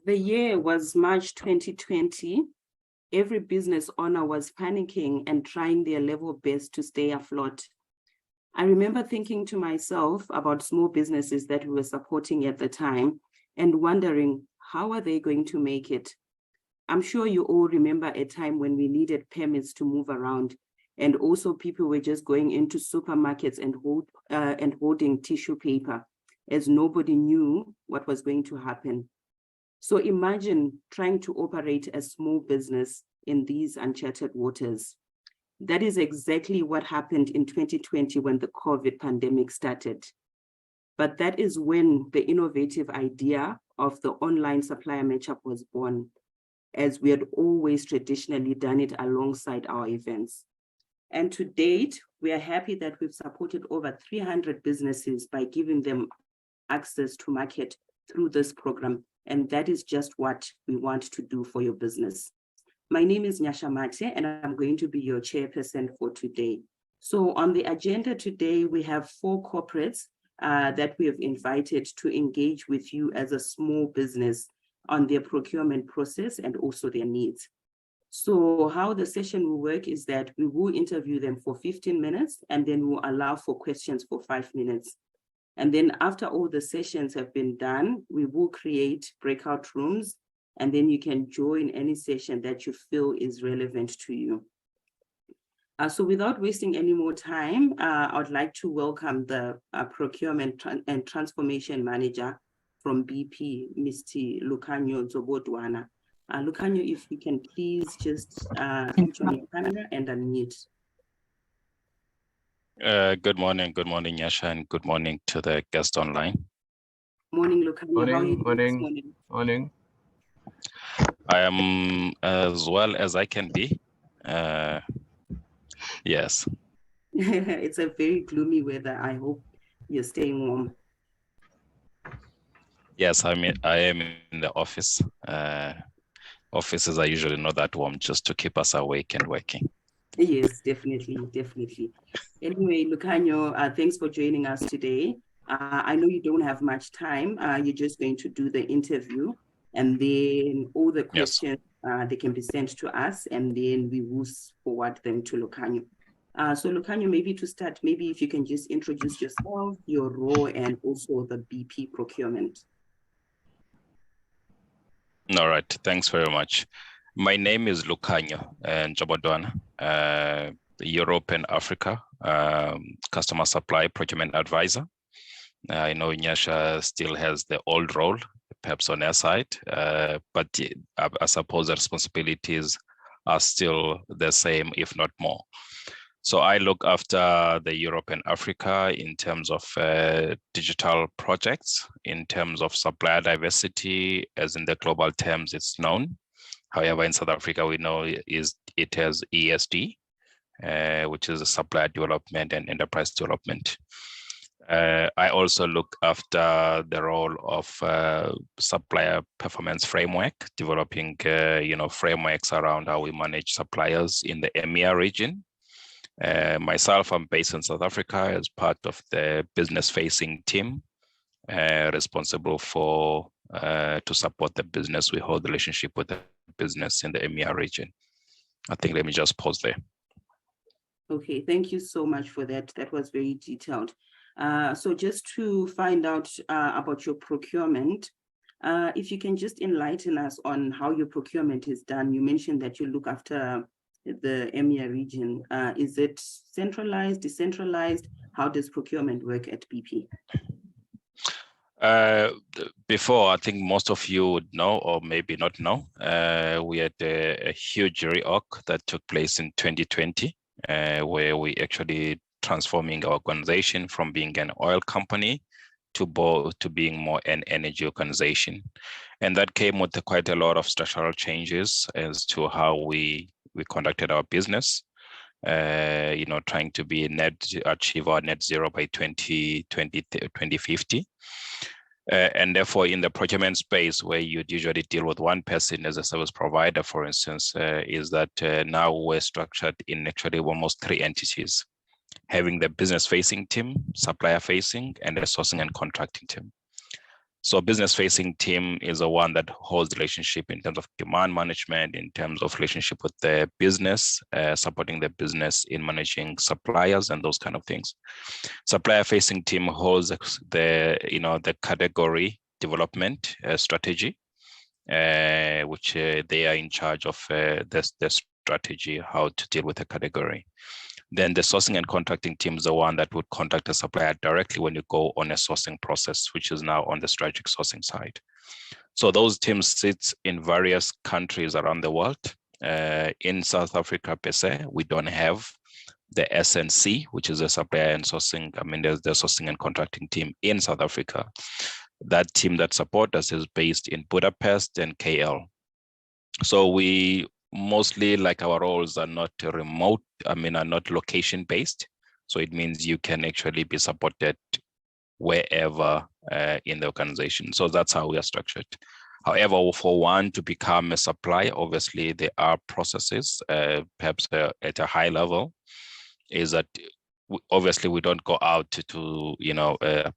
The year was March 2020. Every business owner was panicking and trying their level best to stay afloat. I remember thinking to myself about small businesses that we were supporting at the time and wondering, how are they going to make it? I'm sure you all remember a time when we needed permits to move around, and also people were just going into supermarkets and holding tissue paper, as nobody knew what was going to happen. So imagine trying to operate a small business in these uncharted waters. That is exactly what happened in 2020 when the COVID pandemic started. But that is when the innovative idea of the online supplier matchup was born, as we had always traditionally done it alongside our events. And to date, we are happy that we've supported over 300 businesses by giving them access to market through this program. And that is just what we want to do for your business. My name is Nyasha Mate, and I'm going to be your chairperson for today. So on the agenda today, we have 4 corporates that we have invited to engage with you as a small business on their procurement process and also their needs. So how the session will work is that we will interview them for 15 minutes, and then we'll allow for questions for 5 minutes. And then after all the sessions have been done, we will create breakout rooms, and then you can join any session that you feel is relevant to you. So without wasting any more time, I would like to welcome the Procurement and Transformation Manager from BP, Mr. Lucanio Zobodwana. Lucanio, if you can please just switch on your camera and unmute. Good morning, Yasha, and good morning to the guest online. Morning, Lucanio. How are you doing this morning? Morning. I am as well as I can be. Yes. It's a very gloomy weather. I hope you're staying warm. Yes, I am in the office. Offices are usually not that warm, just to keep us awake and working. Yes, definitely. Anyway, Lucanio, thanks for joining us today. I know you don't have much time. You're just going to do the interview, and then all the questions, they can be sent to us, and then we will forward them to Lucanio. So Lucanio, maybe to start, maybe if you can just introduce yourself, your role, and also the BP procurement. All right, thanks very much. My name is Lucanio Njobodwana, Europe and Africa Customer Supply Procurement Advisor. I know Nyasha still has the old role, perhaps on her side, but I suppose the responsibilities are still the same, if not more. So I look after the Europe and Africa in terms of digital projects, in terms of supplier diversity, as in the global terms it's known. However, in South Africa, we know it has ESD, which is a supplier development and enterprise development. I also look after the role of supplier performance framework, developing frameworks around how we manage suppliers in the EMEA region. Myself, I'm based in South Africa as part of the business-facing team, responsible for to support the business. We hold the relationship with the business in the EMEA region. I think let me just pause there. Okay, thank you so much for that. That was very detailed. So just to find out about your procurement, if you can just enlighten us on how your procurement is done. You mentioned that you look after the EMEA region. Is it centralized, decentralized? How does procurement work at BP? Before, I think most of you would know, or maybe not know, we had a huge reorg that took place in 2020, where we actually transforming our organization from being an oil company to being more an energy organization. And that came with quite a lot of structural changes as to how we conducted our business, trying to be achieve our net zero by 2050. And therefore, in the procurement space, where you'd usually deal with one person as a service provider, for instance, is that now we're structured in actually almost 3 entities, having the business-facing team, supplier-facing, and the sourcing and contracting team. So business-facing team is the one that holds the relationship in terms of demand management, in terms of relationship with the business, supporting the business in managing suppliers and those kind of things. Supplier-facing team holds the category development strategy, which they are in charge of the strategy, how to deal with a category. Then the sourcing and contracting team is the one that would contact a supplier directly when you go on a sourcing process, which is now on the strategic sourcing side. So those teams sit in various countries around the world. In South Africa per se, we don't have the SNC, which is the supplier and sourcing. I mean, there's the sourcing and contracting team in South Africa. That team that supports us is based in Budapest and KL. So we mostly, like, our roles are not remote, are not location based. So it means you can actually be supported wherever in the organization. So that's how we are structured. However, for one to become a supplier, obviously there are processes, perhaps at a high level, is that obviously we don't go out to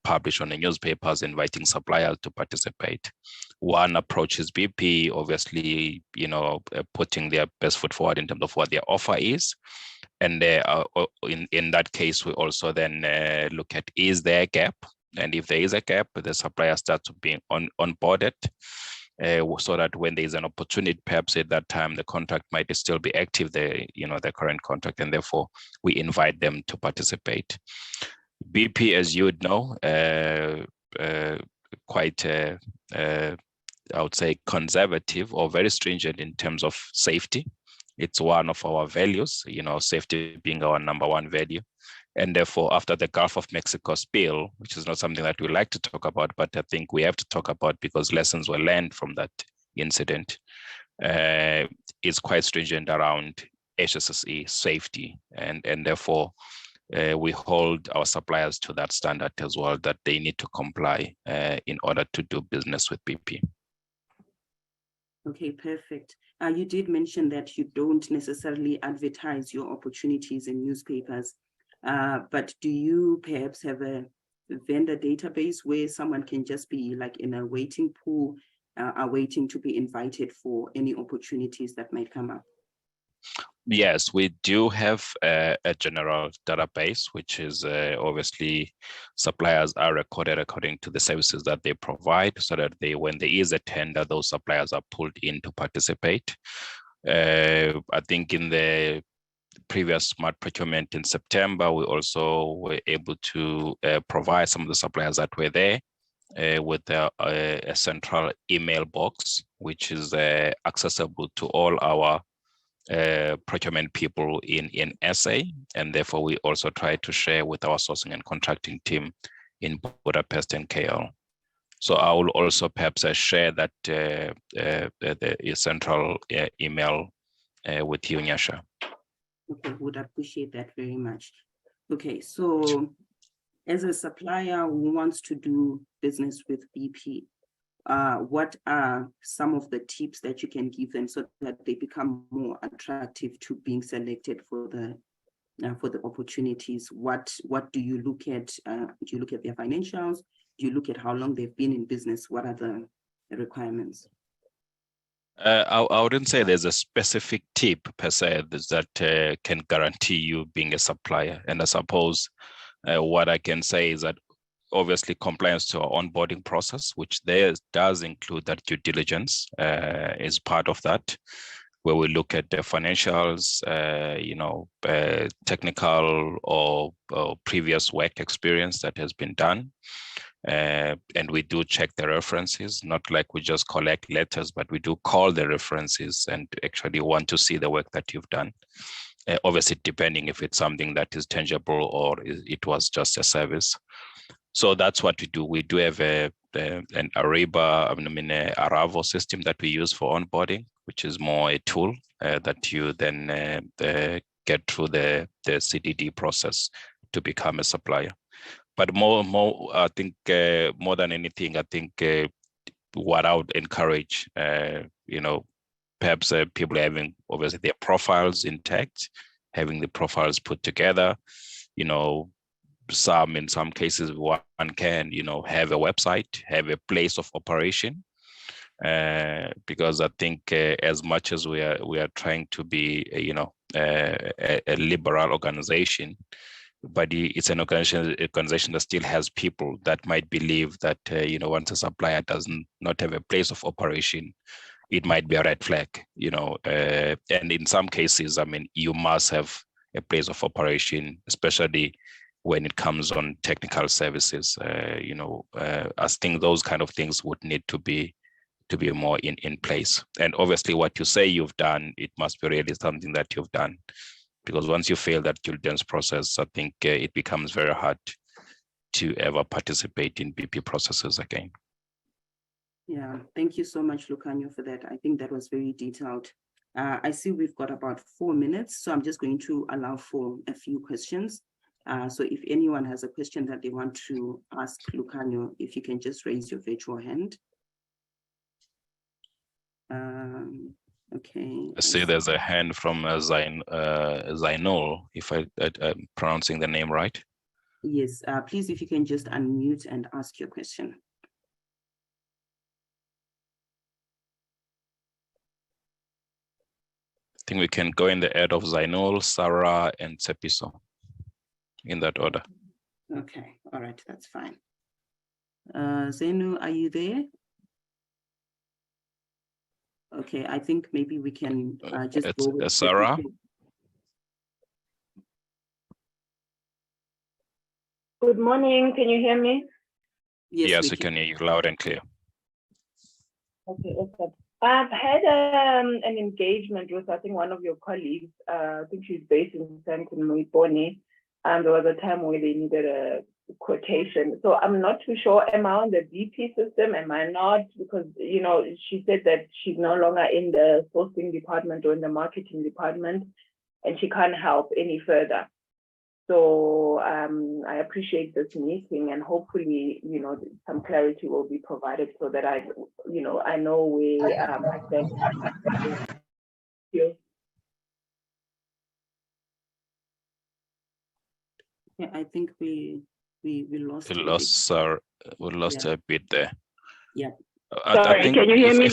publish on the newspapers inviting suppliers to participate. One approach is BP, obviously, putting their best foot forward in terms of what their offer is. And in that case, we also then look at, is there a gap? And if there is a gap, the supplier starts being onboarded, so that when there's an opportunity, perhaps at that time, the contract might still be active, the current contract, and therefore we invite them to participate. BP, as you would know, quite, I would say, conservative or very stringent in terms of safety. It's one of our values, safety being our number one value. And therefore, after the Gulf of Mexico spill, which is not something that we like to talk about, but I think we have to talk about because lessons were learned from that incident, is quite stringent around HSSE safety. And therefore, we hold our suppliers to that standard as well, that they need to comply in order to do business with BP. Okay, perfect. You did mention that you don't necessarily advertise your opportunities in newspapers. But do you perhaps have a vendor database where someone can just be like in a waiting pool, waiting to be invited for any opportunities that might come up? Yes, we do have a general database, which is obviously suppliers are recorded according to the services that they provide, so that when there is a tender, those suppliers are pulled in to participate. I think in the previous smart procurement in September, we also were able to provide some of the suppliers that were there with a central email box, which is accessible to all our procurement people in SA, and therefore we also try to share with our sourcing and contracting team in Budapest and KL. So I will also perhaps share that the central email with you, Nyasha. Okay, would appreciate that very much. Okay, so as a supplier who wants to do business with BP, what are some of the tips that you can give them so that they become more attractive to being selected for the opportunities? What do you look at? Do you look at their financials? Do you look at how long they've been in business? What are the requirements? I wouldn't say there's a specific tip per se that can guarantee you being a supplier. And I suppose what I can say is that obviously compliance to our onboarding process, which does include that due diligence, is part of that, where we look at the financials, technical or previous work experience that has been done. And we do check the references, not like we just collect letters, but we do call the references and actually want to see the work that you've done. Obviously, depending if it's something that is tangible or it was just a service. So that's what we do. We do have an Aravo system that we use for onboarding, which is more a tool that you then get through the CDD process to become a supplier. But more, I think more than anything, I think what I would encourage, perhaps people having obviously their profiles intact, having the profiles put together, in some cases, one can, have a website, have a place of operation, because I think as much as we are trying to be, a liberal organization, but it's an organization that still has people that might believe that, once a supplier does not have a place of operation, it might be a red flag, and in some cases, I mean, you must have a place of operation, especially when it comes on technical services. I think those kind of things would need to be more in place. And obviously what you say you've done, it must be really something that you've done, because once you fail that due diligence process, I think it becomes very hard to ever participate in BP processes again. Yeah, thank you so much, Lucanio, for that. I think that was very detailed. I see we've got about 4 minutes, so I'm just going to allow for a few questions. So if anyone has a question that they want to ask Lucanio, if you can just raise your virtual hand. Okay. I see there's a hand from Zainul, if I'm pronouncing the name right. Yes, please, if you can just unmute and ask your question. I think we can go in the order of Zainul, Sarah, and Tsepiso, in that order. Okay, all right, that's fine. Zenu, are you there? Okay, I think maybe we can just go with Sarah. Good morning, can you hear me? Yes, we can hear you loud and clear. Okay, awesome. I've had an engagement with, I think, one of your colleagues. I think she's based in Moiponi, and there was a time where they needed a quotation. So I'm not too sure, am I on the BP system? Am I not? Because, she said that she's no longer in the sourcing department or in the marketing department, and she can't help any further. So I appreciate this meeting, and hopefully, some clarity will be provided so that I know where I stand. Yeah, I think we lost. We lost her a bit there. Yeah. Sorry, I think, can you hear me?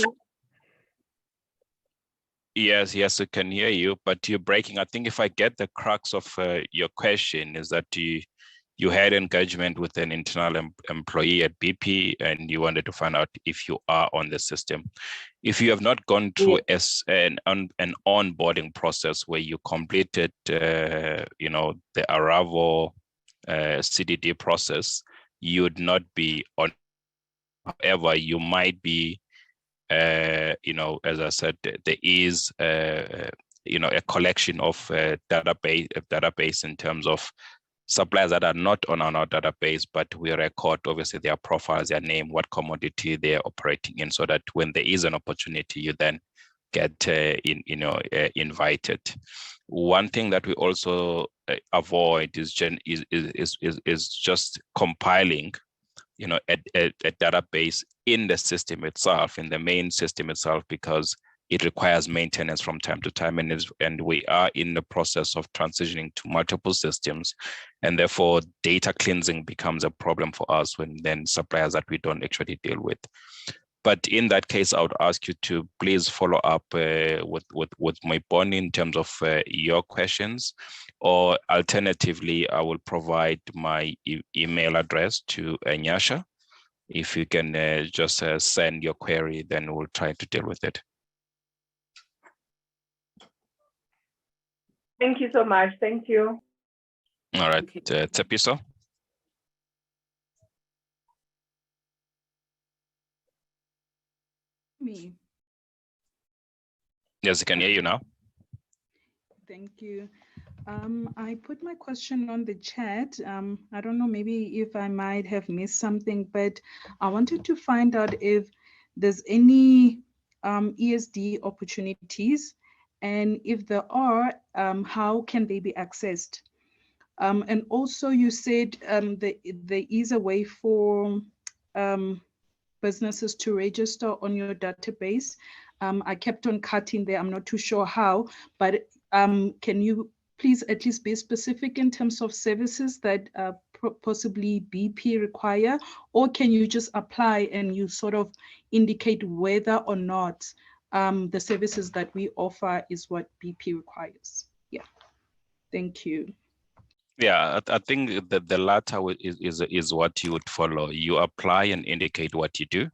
Yes, we can hear you, but you're breaking. I think if I get the crux of your question is that you had engagement with an internal employee at BP, and you wanted to find out if you are on the system. If you have not gone through an onboarding process where you completed, the Aravo CDD process, you would not be on. However, you might be. As I said, there is, a collection of database in terms of suppliers that are not on our database, but we record obviously their profiles, their name, what commodity they're operating in, so that when there is an opportunity, you then get invited. One thing that we also avoid is just compiling a database in the system itself, in the main system itself, because it requires maintenance from time to time, and we are in the process of transitioning to multiple systems, and therefore data cleansing becomes a problem for us when then suppliers that we don't actually deal with. But in that case, I would ask you to please follow up with Moiponi in terms of your questions, or alternatively, I will provide my email address to Nyasha. If you can just send your query, then we'll try to deal with it. Thank you so much. Thank you. All right, Tsepiso. Me. Yes, I can hear you now. Thank you. I put my question on the chat. I don't know, maybe if I might have missed something, but I wanted to find out if there's any ESD opportunities, and if there are, how can they be accessed? And also you said there is a way for businesses to register on your database. I kept on cutting there. I'm not too sure how, but can you please at least be specific in terms of services that possibly BP require, or can you just apply and you sort of indicate whether or not the services that we offer is what BP requires? Yeah, thank you. Yeah, I think that the latter is what you would follow. You apply and indicate what you do.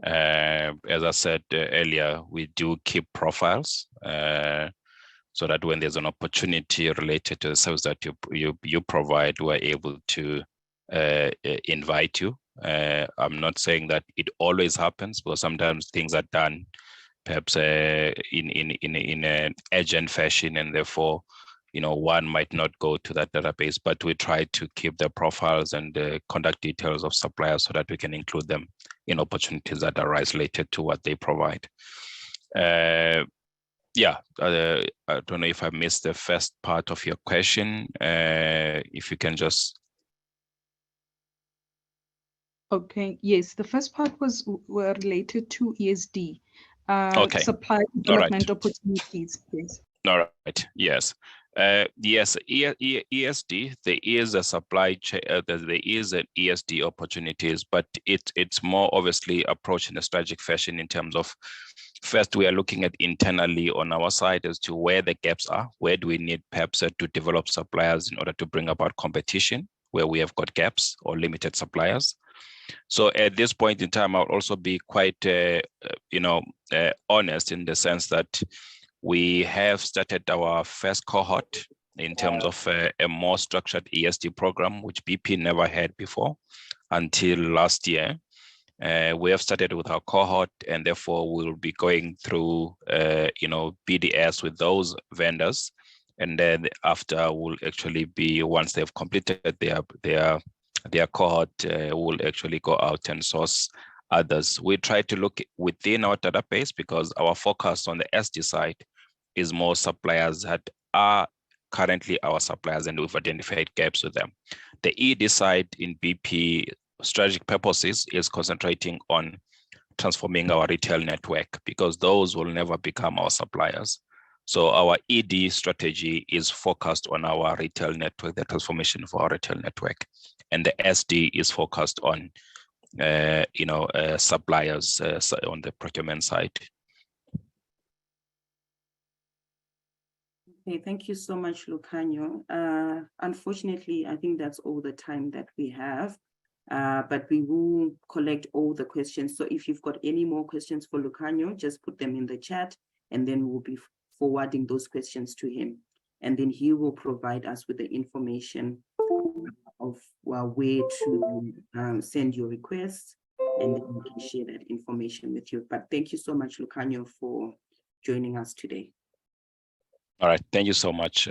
As I said earlier, we do keep profiles so that when there's an opportunity related to the service that you provide, we're able to invite you. I'm not saying that it always happens, but sometimes things are done perhaps in an urgent fashion, and therefore, one might not go to that database, but we try to keep the profiles and the contact details of suppliers so that we can include them in opportunities that arise related to what they provide. I don't know if I missed the first part of your question. If you can just. Okay, yes, the first part were related to ESD, Okay. supply development opportunities, yes. All right, yes. Yes, ESD, there is a supply chain, there is an ESD opportunities, but it's more obviously approached in a strategic fashion in terms of, first, we are looking at internally on our side as to where the gaps are, where do we need perhaps to develop suppliers in order to bring about competition, where we have got gaps or limited suppliers. So at this point in time, I'll also be quite, honest in the sense that we have started our first cohort in terms of a more structured ESD program, which BP never had before until last year. We have started with our cohort, and therefore we'll be going through, BDS with those vendors. And then after will actually be, once they've completed their cohort, will actually go out and source others. We try to look within our database because our focus on the SD side is more suppliers that are currently our suppliers, and we've identified gaps with them. The ED side in BP strategic purposes is concentrating on transforming our retail network because those will never become our suppliers. So our ED strategy is focused on our retail network, the transformation for our retail network. And the SD is focused on, suppliers on the procurement side. Okay, thank you so much, Lucanio. Unfortunately, I think that's all the time that we have, but we will collect all the questions. So if you've got any more questions for Lucanio, just put them in the chat, and then we'll be forwarding those questions to him. And then he will provide us with the information of where to send your requests, and then we can share that information with you. But thank you so much, Lucanio, for joining us today. All right, thank you so much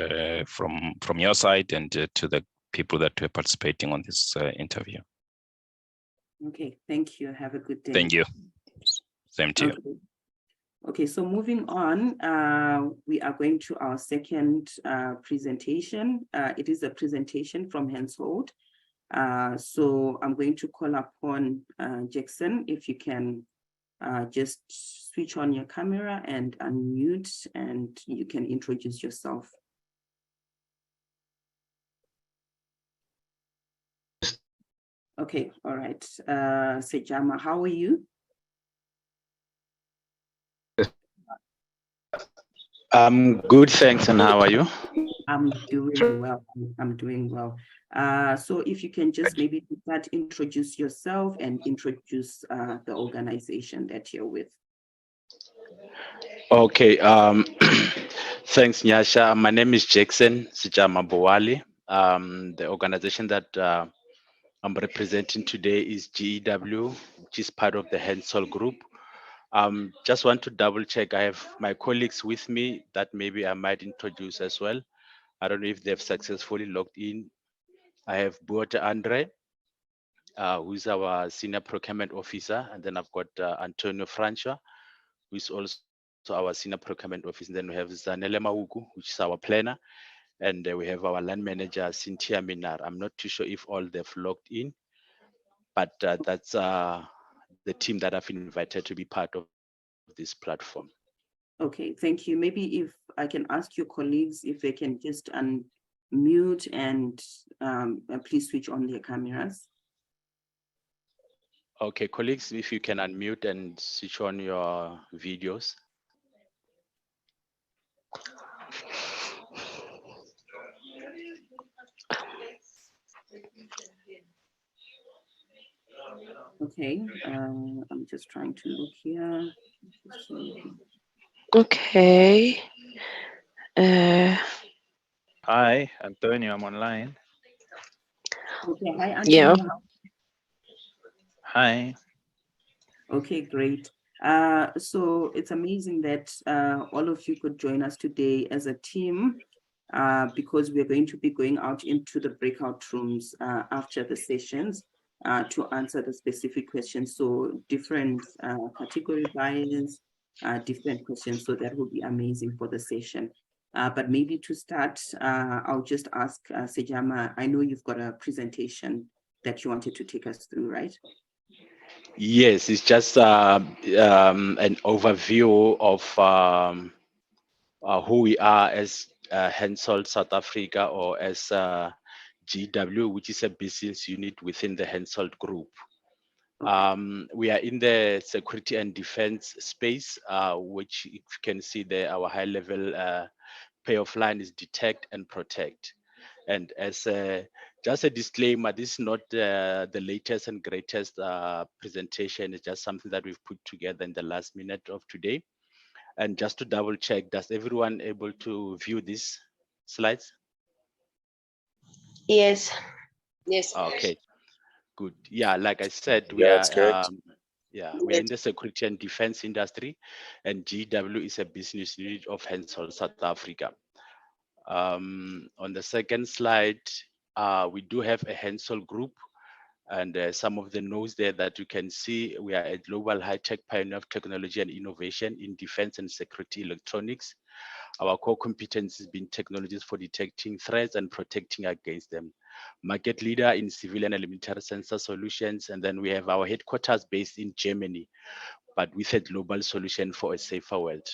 from your side and to the people that were participating on this interview. Okay, thank you. Have a good day. Thank you. Same to you. Okay, so moving on, we are going to our second presentation. It is a presentation from Hensoldt. So I'm going to call upon Jackson, if you can just switch on your camera and unmute, and you can introduce yourself. Okay, all right. Sejama, how are you? I'm good, thanks. And how are you? I'm doing well. I'm doing well. So if you can just maybe introduce yourself and introduce the organization that you're with. Okay. Thanks, Nyasha. My name is Jackson Sijama Bowali. The organization that I'm representing today is GEW, which is part of the Hensoldt group. Just want to double check. I have my colleagues with me that maybe I might introduce as well. I don't know if they've successfully logged in. I have Bote Andre, who's our senior procurement officer, and then I've got Antonio Francha, who is also our senior procurement officer. And then we have Zanele Maugu, which is our planner, and we have our land manager, Cynthia Minar. I'm not too sure if all they've logged in, but that's the team that I've invited to be part of this platform. Okay, thank you. Maybe if I can ask your colleagues if they can just mute and please switch on their cameras. Okay, colleagues, if you can unmute and switch on your videos. Okay, I'm just trying to look here. Okay. Hi, Antonio, I'm online. Okay, hi, Yeah. Antonio. Hi. Okay, great. So it's amazing that all of you could join us today as a team because we're going to be going out into the breakout rooms after the sessions to answer the specific questions. So different category buyers, different questions. So that will be amazing for the session. But maybe to start, I'll just ask Sejama, I know you've got a presentation that you wanted to take us through, right? Yes, it's just an overview of who we are as Hensoldt South Africa, or as GW, which is a business unit within the Hensoldt Group. Okay. We are in the security and defense space, which if you can see there, our high level payoff line is detect and protect. And as just a disclaimer, this is not the latest and greatest presentation. It's just something that we've put together in the last minute of today. And just to double check, does everyone able to view these slides? Yes. Yes. Okay, good. Yeah, like I said, we Yeah, that's are correct. we're in the security and defense industry, and GW is a business unit of Hensoldt South Africa. On the second slide, we do have a Hensoldt group, and some of the nodes there that you can see, we are a global high-tech pioneer of technology and innovation in defense and security electronics. Our core competence has been technologies for detecting threats and protecting against them. Market leader in civilian and military sensor solutions, and then we have our headquarters based in Germany, but with a global solution for a safer world.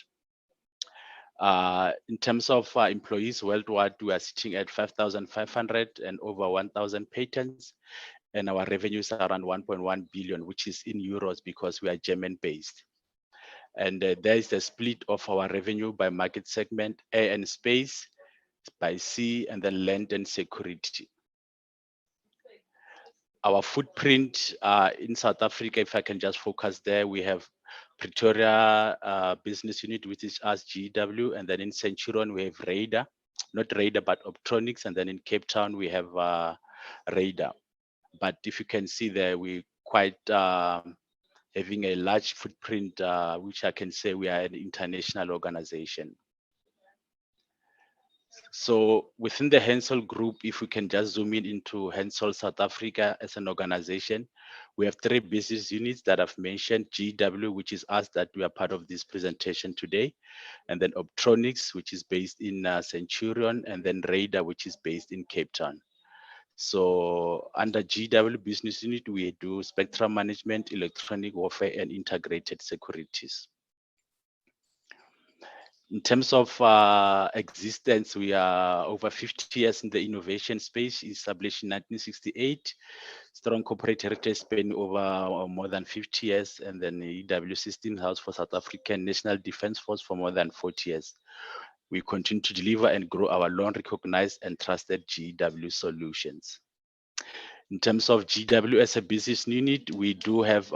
In terms of employees worldwide, we are sitting at 5,500 and over 1,000 patents, and our revenues are around 1.1 billion, which is in euros because we are German based. And there is the split of our revenue by market segment: air and space, by sea, and then land and security. Our footprint in South Africa, if I can just focus there, we have Pretoria business unit, which is us GW, and then in Centurion we have Radar, not Radar, but Optronics, and then in Cape Town we have Radar. But if you can see there, we quite having a large footprint, which I can say we are an international organization. So within the Hensoldt group, if we can just zoom in into Hensoldt South Africa as an organization, we have 3 business units that I've mentioned: GW, which is us, that we are part of this presentation today, and then Optronics, which is based in Centurion, and then Radar, which is based in Cape Town. So under GW business unit, we do spectrum management, electronic warfare, and integrated securities. In terms of existence, we are over 50 years in the innovation space, established in 1968. Strong corporate heritage spanning over more than 50 years, and then the EW System House for South African National Defense Force for more than 40 years. We continue to deliver and grow our long recognized and trusted GW solutions. In terms of GW as a business unit, we do have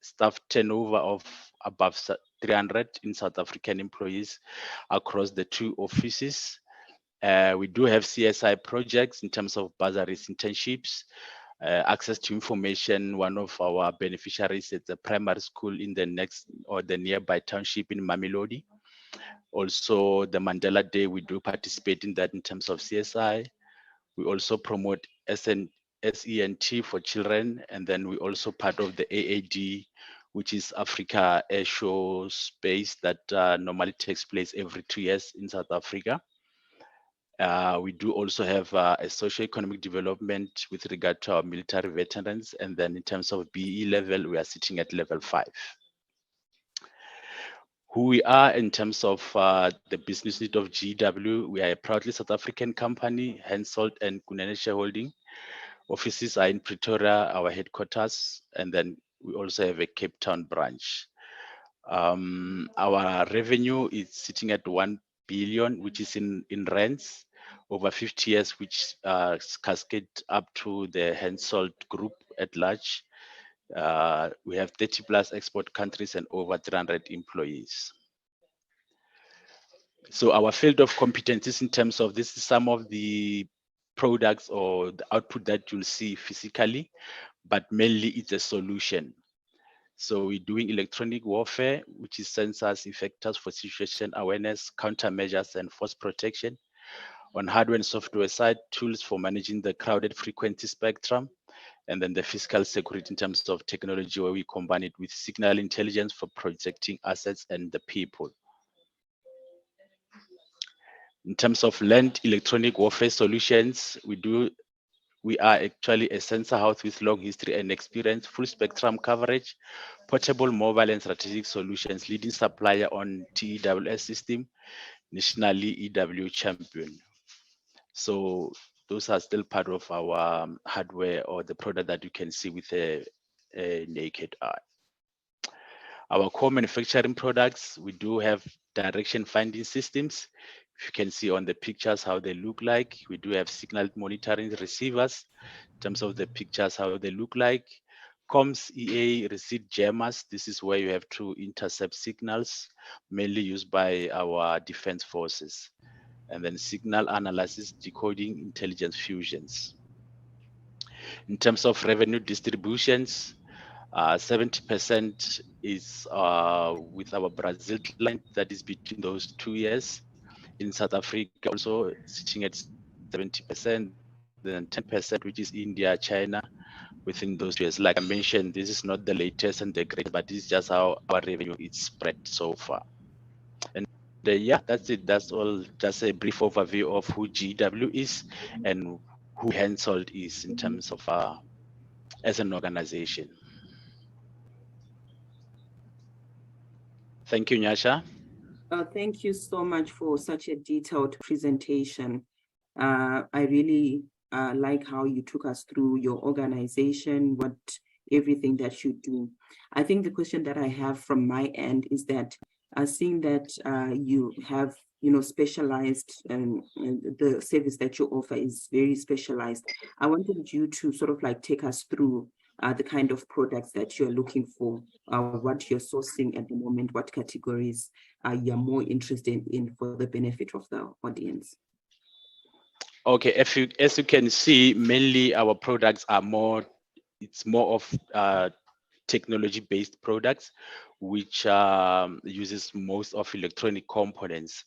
staff turnover of above 300 in South African employees across the 2 offices. We do have CSI projects in terms of bursaries, internships, access to information. One of our beneficiaries is a primary school in the next or the nearby township in Mamelodi. Also, the Mandela Day, we do participate in that in terms of CSI. We also promote SENT for children, and then we also part of the AAD, which is Africa Air Show Space, that normally takes place every 2 years in South Africa. We do also have a socio-economic development with regard to our military veterans, and then in terms of BE level, we are sitting at level 5. Who we are in terms of the business unit of GW, we are a proudly South African company, Hensoldt and Kunene Shareholding. Offices are in Pretoria, our headquarters, and then we also have a Cape Town branch. Our revenue is sitting at 1 billion, which is in rands, over 50 years, which cascade up to the Hensoldt group at large. We have 30 plus export countries and over 300 employees. So our field of competencies in terms of this is some of the products or the output that you'll see physically, but mainly it's a solution. So we're doing electronic warfare, which is sensors, effectors for situation awareness, countermeasures, and force protection. On hardware and software side, tools for managing the crowded frequency spectrum, and then the physical security in terms of technology, where we combine it with signal intelligence for protecting assets and the people. In terms of land electronic warfare solutions, we are actually a sensor house with long history and experience, full spectrum coverage, portable, mobile, and strategic solutions, leading supplier on TEWS system, nationally EW champion. So those are still part of our hardware or the product that you can see with a naked eye. Our core manufacturing products, we do have direction finding systems. If you can see on the pictures how they look like, we do have signal monitoring receivers. In terms of the pictures, how they look like. Comms, EA, receipt jammers. This is where you have to intercept signals, mainly used by our defense forces. And then signal analysis, decoding, intelligence fusions. In terms of revenue distributions, 70% is with our Brazil client, that is between those 2 years. In South Africa, also sitting at 70%, then 10%, which is India, China, within those 2 years. Like I mentioned, this is not the latest and the greatest, but this is just how our revenue is spread so far. And yeah, that's it. That's all. Just a brief overview of who GW is and who Hensoldt is in terms of as an organization. Thank you, Nyasha. Thank you so much for such a detailed presentation. I really like how you took us through your organization, everything that you do. I think the question that I have from my end is that seeing that you have specialized and the service that you offer is very specialized, I wanted you to sort of like take us through the kind of products that you're looking for, what you're sourcing at the moment, what categories you're more interested in for the benefit of the audience. Okay, as you can see, mainly our products are it's more of technology-based products, which uses most of electronic components.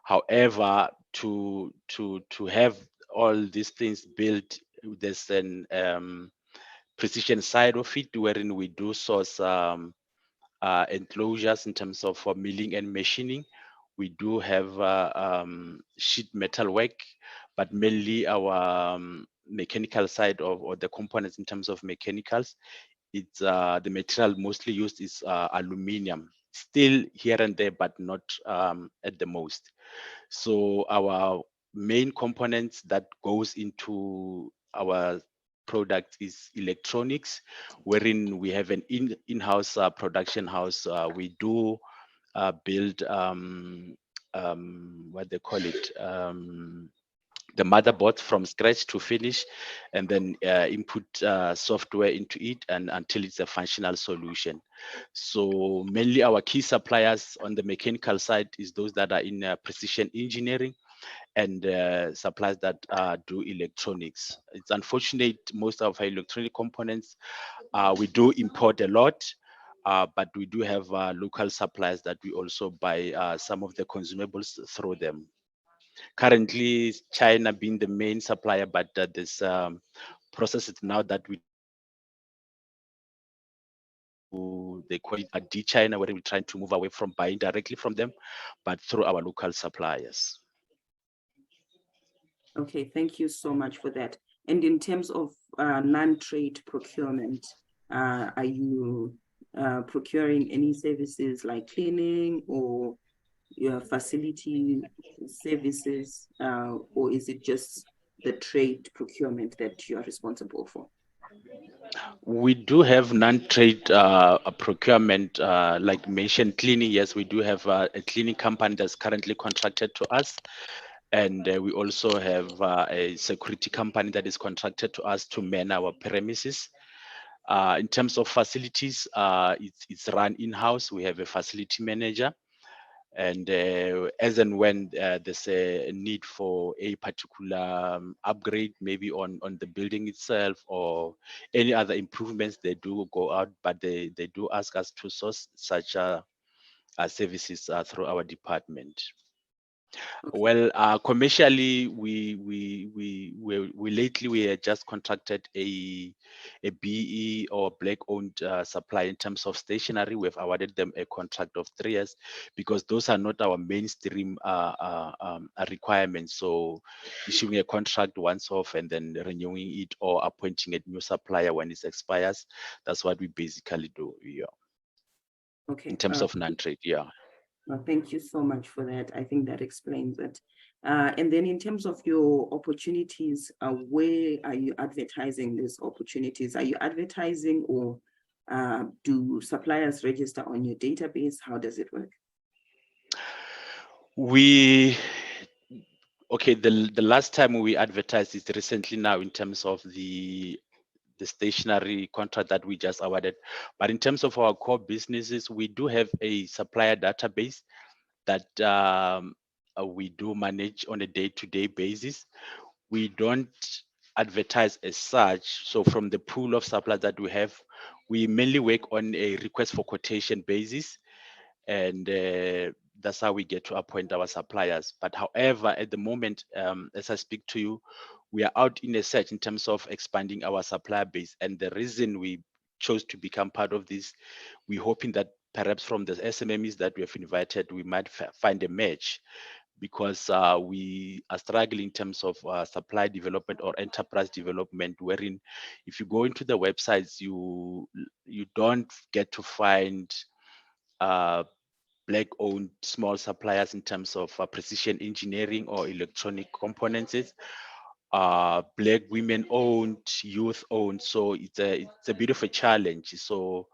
However, to have all these things built, there's an precision side of it, wherein we do source enclosures in terms of milling and machining. We do have sheet metal work, but mainly our mechanical side or the components in terms of mechanicals, it's the material mostly used is aluminum, still here and there, but not at the most. So our main components that goes into our product is electronics, wherein we have an in-house production house. We do build what they call it, the motherboard from scratch to finish, and then input software into it and until it's a functional solution. So mainly our key suppliers on the mechanical side is those that are in precision engineering and suppliers that do electronics. It's unfortunate most of our electronic components we do import a lot, but we do have local suppliers that we also buy some of the consumables through them. Currently, China being the main supplier, but this process now that they call it a D-China, where we're trying to move away from buying directly from them, but through our local suppliers. Okay, thank you so much for that. And in terms of non-trade procurement, are you procuring any services like cleaning or your facility services, or is it just the trade procurement that you are responsible for? We do have non-trade procurement, like mentioned, cleaning. Yes, we do have a cleaning company that's currently contracted to us. And we also have a security company that is contracted to us to man our premises. In terms of facilities, it's run in-house. We have a facility manager. And as and when there's a need for a particular upgrade, maybe on the building itself or any other improvements, they do go out, but they do ask us to source such services through our department. Okay. Well, commercially, we lately we had just contracted a BE or black-owned supplier in terms of stationery. We've awarded them a contract of 3 years because those are not our mainstream requirements. So issuing a contract once off and then renewing it or appointing a new supplier when it expires, that's what we basically do. Yeah. Okay. In terms of non-trade, yeah. Well, thank you so much for that. I think that explains it. And then in terms of your opportunities, where are you advertising these opportunities? Are you advertising or do suppliers register on your database? How does it work? Okay, the last time we advertised is recently now in terms of the stationary contract that we just awarded. But in terms of our core businesses, we do have a supplier database that we do manage on a day-to-day basis. We don't advertise as such. So from the pool of suppliers that we have, we mainly work on a request for quotation basis. And that's how we get to appoint our suppliers. But however, at the moment, as I speak to you, we are out in a search in terms of expanding our supplier base. And the reason we chose to become part of this, we're hoping that perhaps from the SMMEs that we have invited, we might find a match, because we are struggling in terms of supply development or enterprise development, wherein if you go into the websites, you don't get to find Black-owned small suppliers in terms of precision engineering or electronic components. Black women-owned, youth-owned. So it's a bit of a challenge. So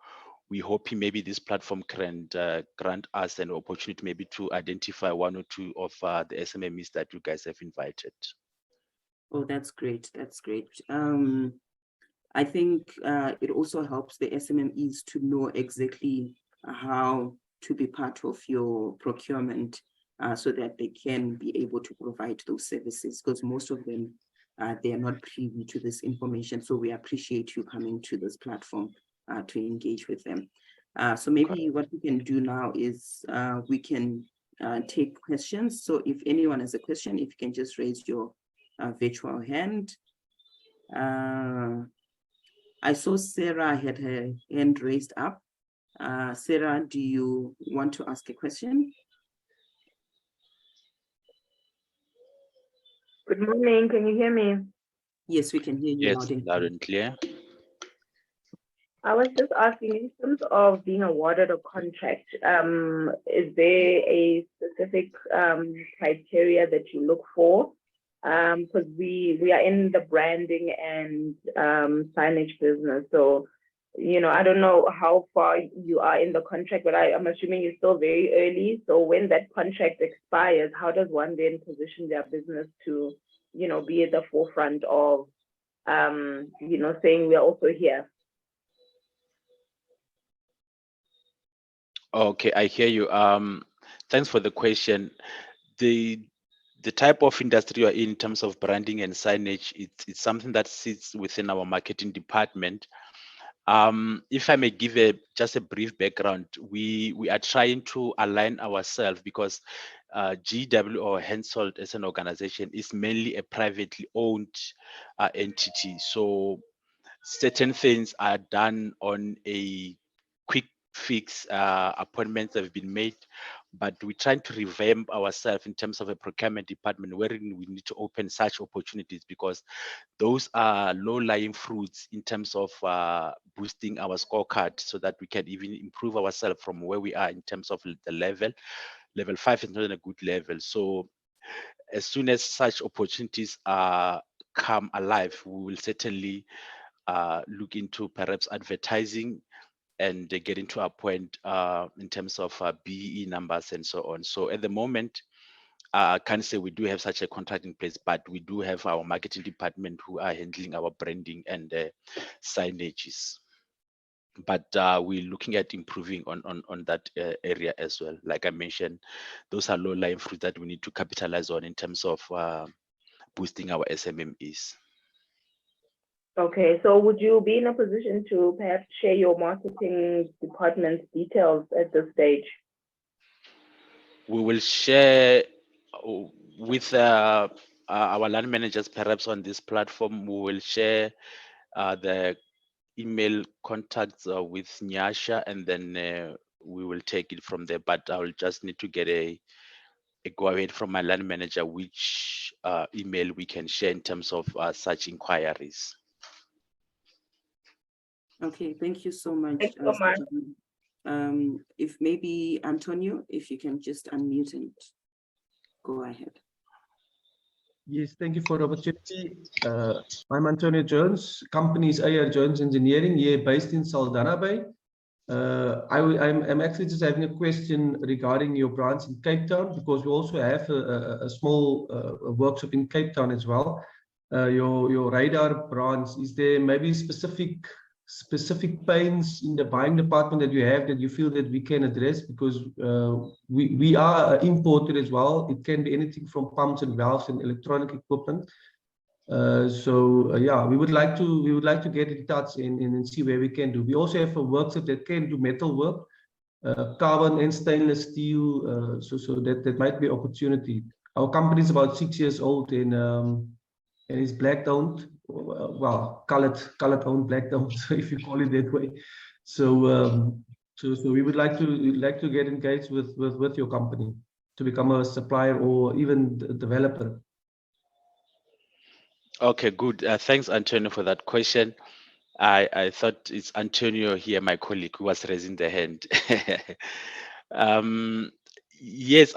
we hope maybe this platform can grant us an opportunity maybe to identify 1 or 2 of the SMMEs that you guys have invited. Oh, that's great. That's great. I think it also helps the SMMEs to know exactly how to be part of your procurement so that they can be able to provide those services, because most of them, they are not privy to this information. So we appreciate you coming to this platform to engage with them. So maybe what we can do now is we can take questions. So if anyone has a question, if you can just raise your virtual hand. I saw Sarah had her hand raised up. Sarah, do you want to ask a question? Good morning. Can you hear me? Yes, we can hear you. Yes, loud and clear. I was just asking, in terms of being awarded a contract, is there a specific criteria that you look for? Because we are in the branding and signage business, so I don't know how far you are in the contract, but I'm assuming you're still very early. So when that contract expires, how does one then position their business to be at the forefront of saying we're also here? Okay, I hear you. Thanks for the question. The type of industry you are in terms of branding and signage, it's something that sits within our marketing department. If I may give just a brief background, we are trying to align ourselves because GW or Hensoldt as an organization is mainly a privately owned entity. So certain things are done on a quick fix appointments that have been made, but we're trying to revamp ourselves in terms of a procurement department wherein we need to open such opportunities, because those are low-lying fruits in terms of boosting our scorecard so that we can even improve ourselves from where we are in terms of the level. Level 5 is not a good level. So as soon as such opportunities come alive, we will certainly look into perhaps advertising and getting to a point in terms of BEE numbers and so on. So at the moment, I can't say we do have such a contract in place, but we do have our marketing department who are handling our branding and signages. But we're looking at improving on that area as well. Like I mentioned, those are low-lying fruits that we need to capitalize on in terms of boosting our SMMEs. Okay, so would you be in a position to perhaps share your marketing department's details at this stage? We will share with our land managers, perhaps on this platform. We will share the email contacts with Nyasha, and then we will take it from there. But I will just need to get a go ahead from my land manager, which email we can share in terms of such inquiries. Okay, thank you so much. Thank you so much. If maybe Antonio, if you can just unmute and go ahead. Yes, thank you for the opportunity. I'm Antonio Jones. Company is AR Jones Engineering, here based in Saldanha Bay. I'm actually just having a question regarding your branch in Cape Town, because we also have a small workshop in Cape Town as well. Your radar branch, is there maybe specific pains in the buying department that you have that you feel that we can address? Because we are an importer as well. It can be anything from pumps and valves and electronic equipment. Yeah, we would like to get in touch and see where we can do. We also have a workshop that can do metal work, carbon and stainless steel. So that might be opportunity. Our company is about 6 years old and it's black owned. Well, colored owned, black owned, if you call it that way. So we would like to get engaged with your company to become a supplier or even a developer. Okay, good. Thanks, Antonio, for that question. I thought it's Antonio here, my colleague, who was raising the hand. Yes,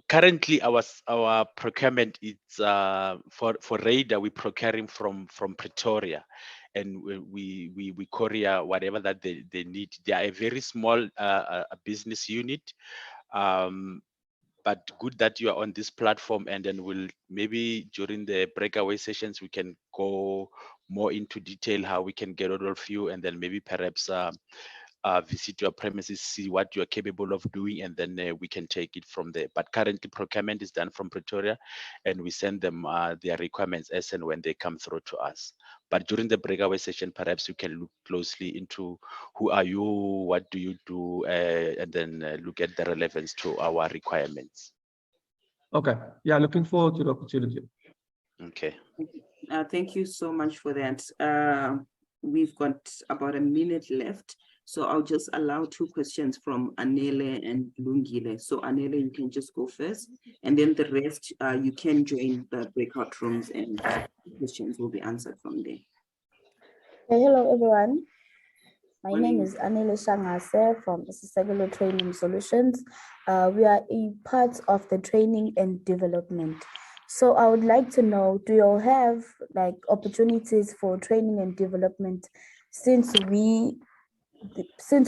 currently our procurement is for radar, we're procuring from Pretoria, and we courier whatever that they need. They are a very small business unit. But good that you are on this platform, and then we'll maybe during the breakaway sessions we can go more into detail how we can get all of you, and then maybe perhaps visit your premises, see what you are capable of doing, and then we can take it from there. But currently procurement is done from Pretoria, and we send them their requirements as and when they come through to us. But during the breakaway session, perhaps you can look closely into who are you, what do you do, and then look at the relevance to our requirements. Okay. Yeah, looking forward to the opportunity. Okay. Thank you so much for that. We've got about a minute left, so I'll just allow 2 questions from Anele and Lungile. So Anele, you can just go first, and then the rest, you can join the breakout rooms and questions will be answered from there. Hello, everyone. My name is Anele Shangase from Sisegelo Training Solutions. We are a part of the training and development. So I would like to know, do you all have like opportunities for training and development since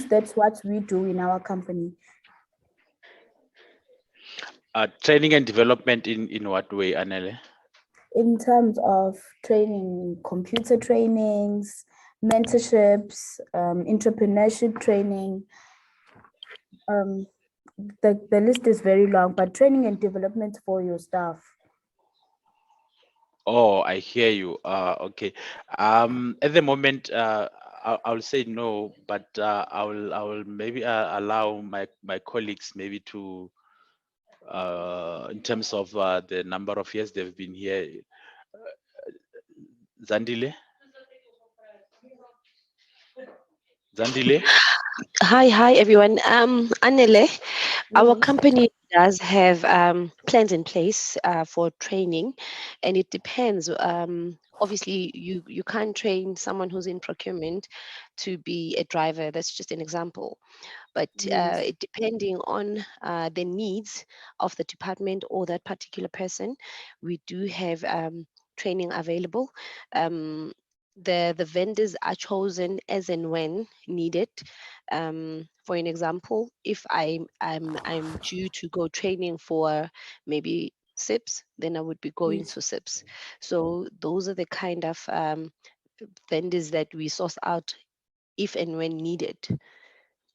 that's what we do in our company? Training and development in what way, Anele? In terms of training, computer trainings, mentorships, entrepreneurship training. The list is very long, but training and development for your staff. Oh, I hear you. Okay. At the moment, I'll say no, but I will maybe allow my colleagues maybe to, in terms of the number of years they've been here. Zandile? Hi, everyone. Anele, our Yes. company does have plans in place for training, and it depends. Obviously, you can't train someone who's in procurement to be a driver. That's just an example. But Yes. it depending on the needs of the department or that particular person, we do have training available. The vendors are chosen as and when needed. For an example, if I'm due to go training for maybe SIPs, then I would be going Yes. to SIPs. So those are the kind of vendors that we source out if and when needed.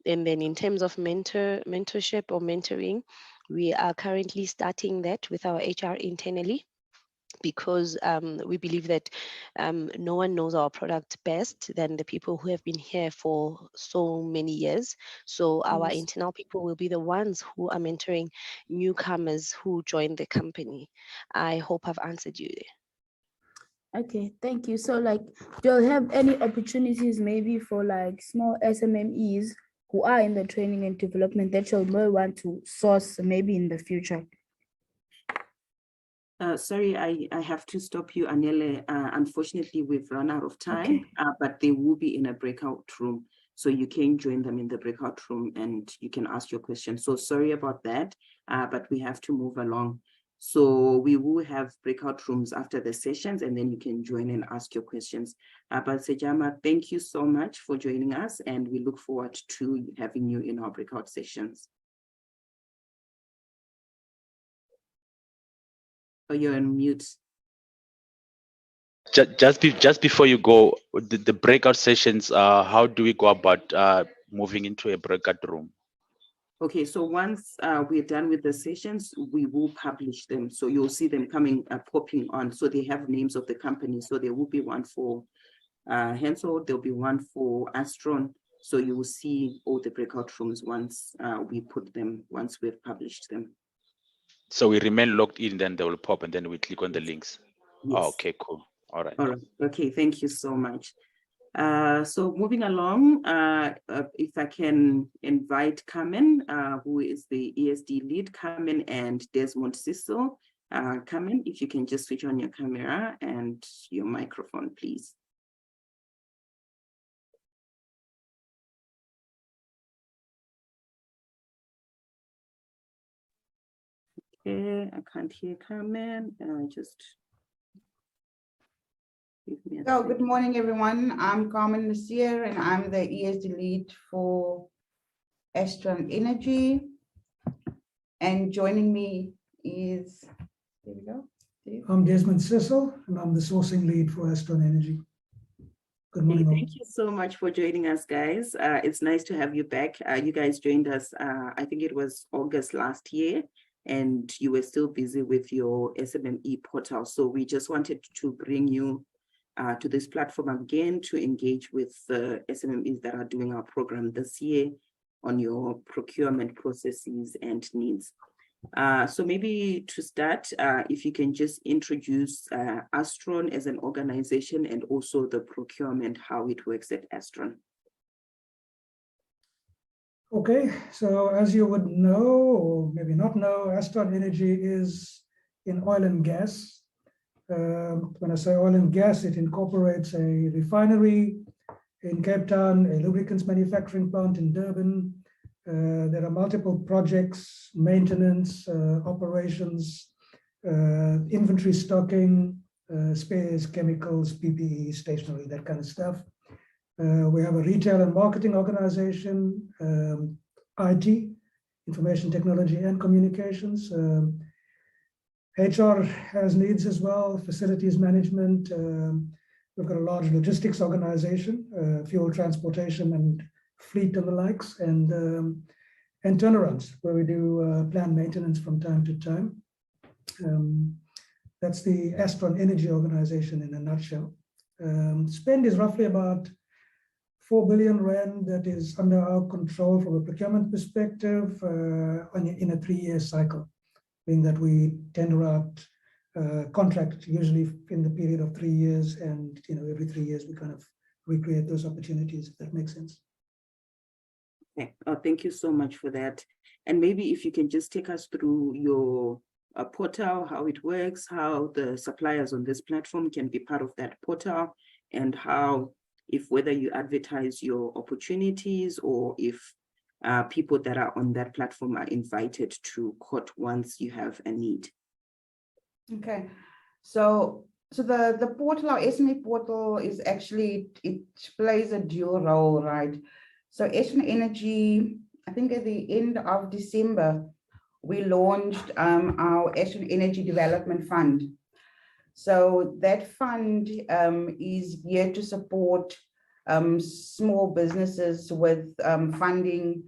And then in terms of mentorship or mentoring, we are currently starting that with our HR internally, because we believe that no one knows our product best than the people who have been here for so many years. So our Yes. internal people will be the ones who are mentoring newcomers who join the company. I hope I've answered you there. Okay, thank you. So like, do you have any opportunities maybe for like small SMMEs who are in the training and development that you may want to source maybe in the future? Sorry, I have to stop you, Anele. Unfortunately, we've run out of time, Okay. but they will be in a breakout room. So you can join them in the breakout room and you can ask your question. So sorry about that, but we have to move along. So we will have breakout rooms after the sessions, and then you can join and ask your questions. But Sejama, thank you so much for joining us, and we look forward to having you in our breakout sessions. Oh, you're on mute. Just before you go, the breakout sessions, how do we go about moving into a breakout room? Okay, so once we're done with the sessions, we will publish them. So you'll see them coming, popping on. So they have names of the company. So there will be one for Hensoldt, there'll be one for Astron. So you will see all the breakout rooms once we put them, once we've published them. So we remain logged in, then they will pop, and then we click on the links. Yes. Oh, okay, cool. All right. All right. Okay, thank you so much. So moving along, if I can invite Carmen, who is the ESD lead, Carmen and Desmond Siso. Carmen, if you can just switch on your camera and your microphone, please. Okay, I can't hear Carmen. Just give me a So second. good morning, everyone. I'm Carmen Nasir, and I'm the ESD lead for Astron Energy. And joining me is, there we go. Steve. I'm Desmond Siso, and I'm the sourcing lead for Astron Energy. Good morning. Hey, thank you so much for joining us, guys. It's nice to have you back. You guys joined us, I think it was August last year, and you were still busy with your SMME portal. So we just wanted to bring you to this platform again to engage with the SMMEs that are doing our program this year on your procurement processes and needs. So maybe to start, if you can just introduce Astron as an organization and also the procurement, how it works at Astron. Okay, so as you would know, or maybe not know, Astron Energy is in oil and gas. When I say oil and gas, it incorporates a refinery in Cape Town, a lubricants manufacturing plant in Durban. There are multiple projects, maintenance, operations, inventory stocking, spares, chemicals, PPE, stationery, that kind of stuff. We have a retail and marketing organization, IT, information technology and communications. HR has needs as well, facilities management. We've got a large logistics organization, fuel transportation and fleet and the likes, and turnarounds where we do planned maintenance from time to time. That's the Astron Energy organization in a nutshell. Spend is roughly about 4 billion rand that is under our control from a procurement perspective in a 3-year cycle, being that we tender out contract usually in the period of 3 years, and every 3 years we kind of recreate those opportunities, if that makes sense. Okay. Oh, thank you so much for that. And maybe if you can just take us through your portal, how it works, how the suppliers on this platform can be part of that portal, and how, if whether you advertise your opportunities or if people that are on that platform are invited to quote once you have a need. Okay, so the portal, our SME portal, is actually, it plays a dual role, right? So Astron Energy, I think at the end of December, we launched our Astron Energy Development Fund. So that fund is here to support small businesses with funding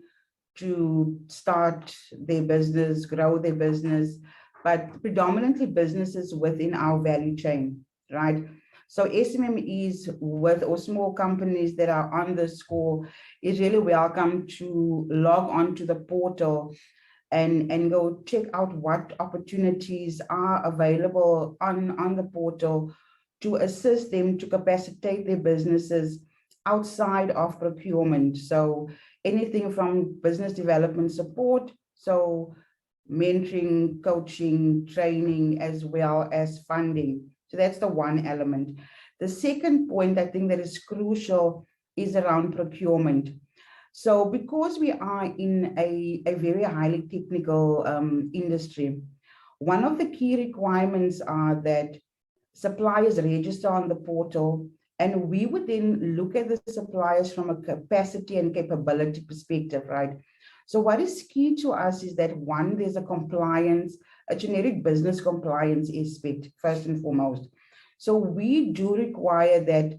to start their business, grow their business, but predominantly businesses within our value chain, right? So SMMEs with or small companies that are on the score is really welcome to log on to the portal and go check out what opportunities are available on the portal to assist them to capacitate their businesses outside of procurement. So anything from business development support, so mentoring, coaching, training, as well as funding. So that's the one element. The second point I think that is crucial is around procurement. So because we are in a very highly technical industry, one of the key requirements are that suppliers register on the portal, and we would then look at the suppliers from a capacity and capability perspective, right? So what is key to us is that, one, there's a compliance, a generic business compliance aspect, first and foremost. So we do require that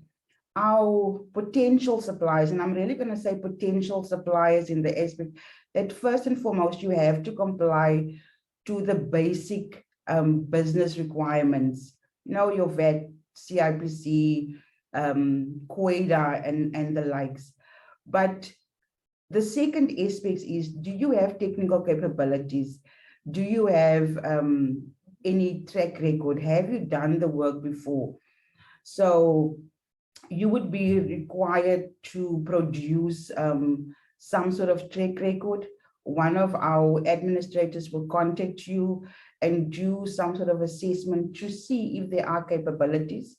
our potential suppliers, and I'm really going to say potential suppliers in the aspect that first and foremost, you have to comply to the basic business requirements, your VAT, CIPC, COIDA, and the likes. But the second aspect is, do you have technical capabilities? Do you have any track record? Have you done the work before? So you would be required to produce some sort of track record. One of our administrators will contact you and do some sort of assessment to see if there are capabilities.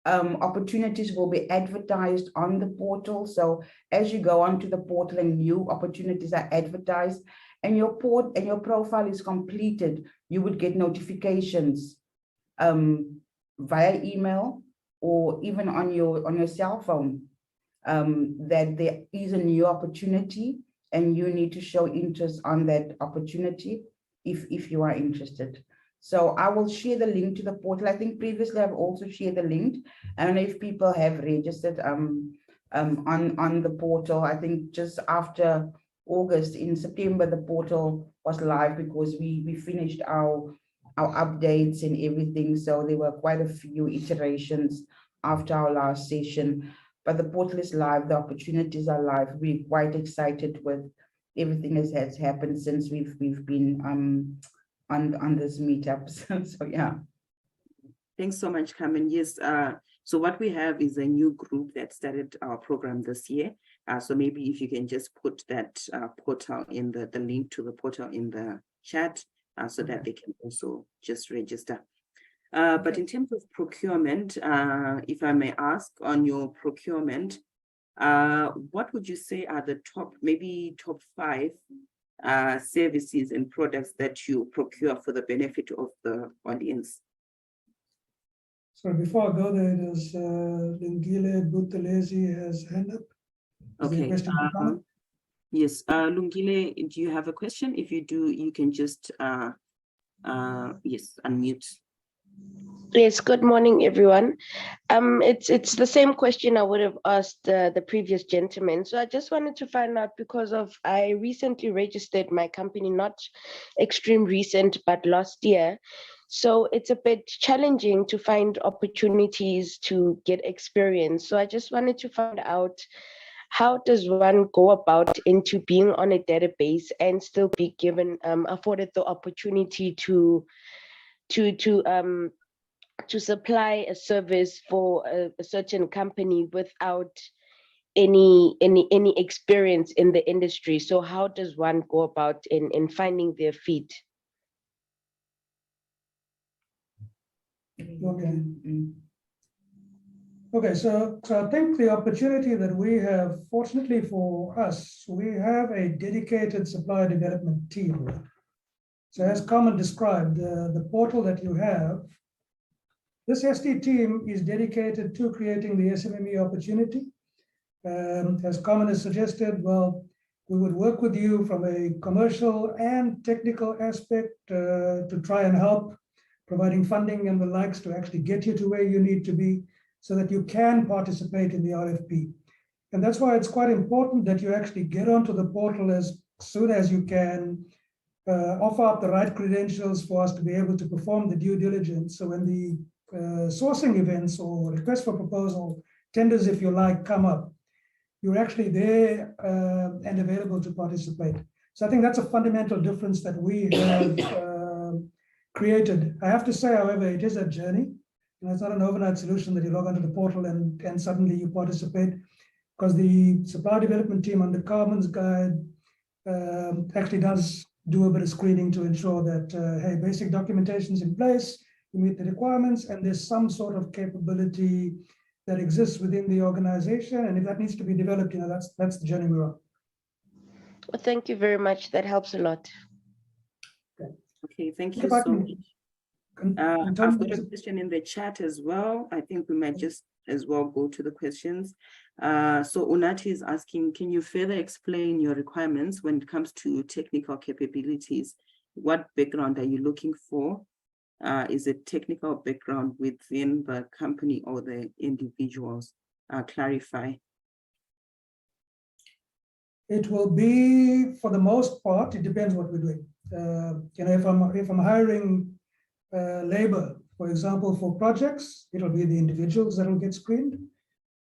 Opportunities will be advertised on the portal. So as you go onto the portal and new opportunities are advertised and your profile is completed, you would get notifications via email or even on your cell phone that there is a new opportunity and you need to show interest on that opportunity if you are interested. So I will share the link to the portal. I think previously I've also shared the link. I don't know if people have registered on the portal. I think just after August, in September, the portal was live because we finished our updates and everything. So there were quite a few iterations after our last session, but the portal is live. The opportunities are live. We're quite excited with everything that has happened since we've been on this meetups. So yeah. Thanks so much, Carmen. Yes, so what we have is a new group that started our program this year. So maybe if you can just put that portal in the link to the portal in the chat so that they can also just register. But in terms of procurement, if I may ask, on your procurement, what would you say are the top 5 services and products that you procure for the benefit of the audience? So before I go there, does Lungile Buthelezi has hand up? Okay. Yes, Lungile, do you have a question? If you do, you can just yes, unmute. Yes, good morning, everyone. It's the same question I would have asked the previous gentleman. So I just wanted to find out, because I recently registered my company, not extreme recent, but last year. So it's a bit challenging to find opportunities to get experience. So I just wanted to find out, how does one go about into being on a database and still be given afforded the opportunity to supply a service for a certain company without any experience in the industry. So how does one go about in finding their feet? Okay. Okay, so I think the opportunity that we have, fortunately for us, we have a dedicated supplier development team. So as Carmen described, the portal that you have, this SD team is dedicated to creating the SMME opportunity. As Carmen has suggested, well, we would work with you from a commercial and technical aspect to try and help providing funding and the likes to actually get you to where you need to be so that you can participate in the RFP. And that's why it's quite important that you actually get onto the portal as soon as you can, offer up the right credentials for us to be able to perform the due diligence. So when the sourcing events or request for proposal, tenders, if you like, come up, you're actually there and available to participate. So I think that's a fundamental difference that we have created. I have to say, however, it is a journey. And it's not an overnight solution that you log onto the portal and suddenly you participate, because the supply development team under Carmen's guide actually does do a bit of screening to ensure that, hey, basic documentation is in place, you meet the requirements, and there's some sort of capability that exists within the organization. And if that needs to be developed, that's the journey we're on. Well, thank you very much. That helps a lot. Okay, thank you so much. I've got a question in the chat as well. I think we might just as well go to the questions. So Unati is asking, can you further explain your requirements when it comes to technical capabilities? What background are you looking for? Is it technical background within the company or the individuals? Clarify. It will be, for the most part, it depends what we're doing. If I'm hiring labor, for example, for projects, it'll be the individuals that will get screened.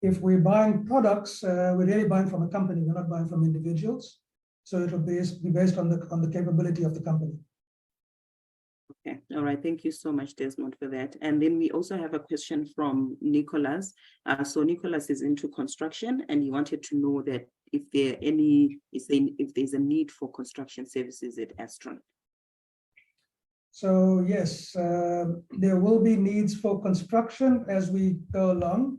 If we're buying products, we're really buying from a company, we're not buying from individuals. So it'll be based on the capability of the company. Okay, all right, thank you so much, Desmond, for that. And then we also have a question from Nicholas. So Nicholas is into construction and he wanted to know that if there's a need for construction services at Astron. So yes, there will be needs for construction as we go along.